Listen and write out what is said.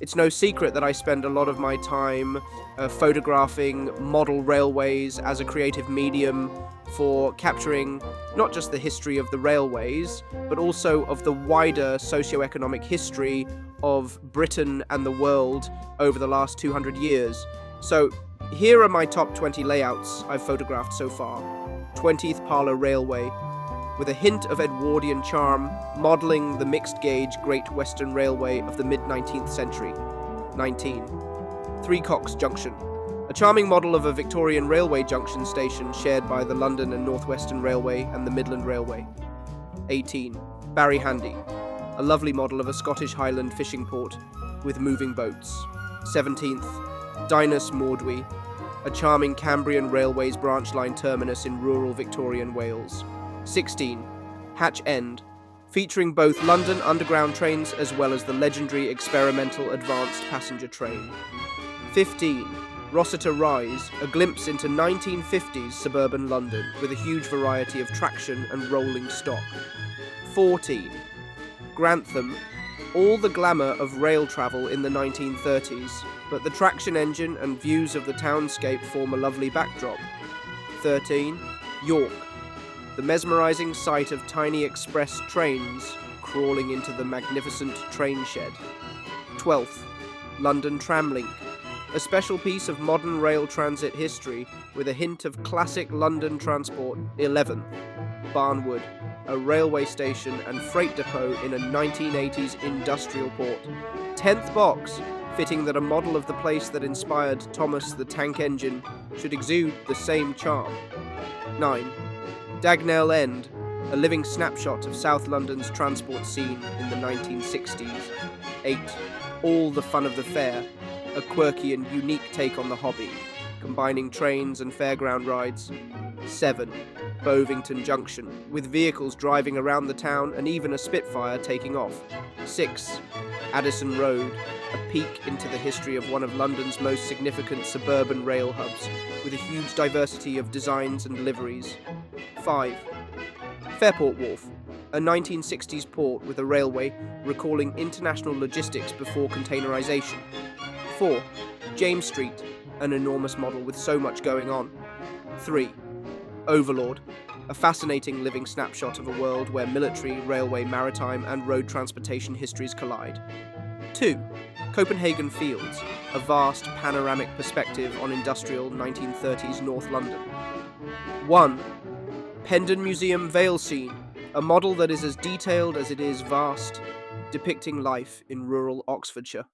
It's no secret that I spend a lot of my time photographing model railways as a creative medium for capturing not just the history of the railways, but also of the wider socio-economic history of Britain and the world over the last 200 years. So here are my top 20 layouts I've photographed so far. 20th Parlour Railway, with a hint of Edwardian charm, modelling the mixed-gauge Great Western Railway of the mid-19th century. 19. Three Cocks Junction, a charming model of a Victorian railway junction station shared by the London and North Western Railway and the Midland Railway. 18. Barry Handy, a lovely model of a Scottish Highland fishing port with moving boats. 17th. Dinas Mordwy, a charming Cambrian Railways branch line terminus in rural Victorian Wales. 16. Hatch End, featuring both London Underground trains as well as the legendary experimental advanced passenger train. 15. Rossiter Rise, a glimpse into 1950s suburban London with a huge variety of traction and rolling stock. 14. Grantham, all the glamour of rail travel in the 1930s, but the traction engine and views of the townscape form a lovely backdrop. 13. York, the mesmerising sight of tiny express trains crawling into the magnificent train shed. 12th. London Tramlink, a special piece of modern rail transit history with a hint of classic London transport. 11th. Barnwood, a railway station and freight depot in a 1980s industrial port. 10th box, fitting that a model of the place that inspired Thomas the Tank Engine should exude the same charm. 9. Dagnell End, a living snapshot of South London's transport scene in the 1960s. 8. All the Fun of the Fair, a quirky and unique take on the hobby, combining trains and fairground rides. 7. Bovington Junction, with vehicles driving around the town and even a Spitfire taking off. 6. Addison Road, a peek into the history of one of London's most significant suburban rail hubs, with a huge diversity of designs and liveries. 5. Fairport Wharf, a 1960s port with a railway recalling international logistics before containerization. 4. James Street, an enormous model with so much going on. 3. Overlord, a fascinating living snapshot of a world where military, railway, maritime, and road transportation histories collide. 2. Copenhagen Fields, a vast panoramic perspective on industrial 1930s North London. 1. Pendon Museum Vale Scene, a model that is as detailed as it is vast, depicting life in rural Oxfordshire.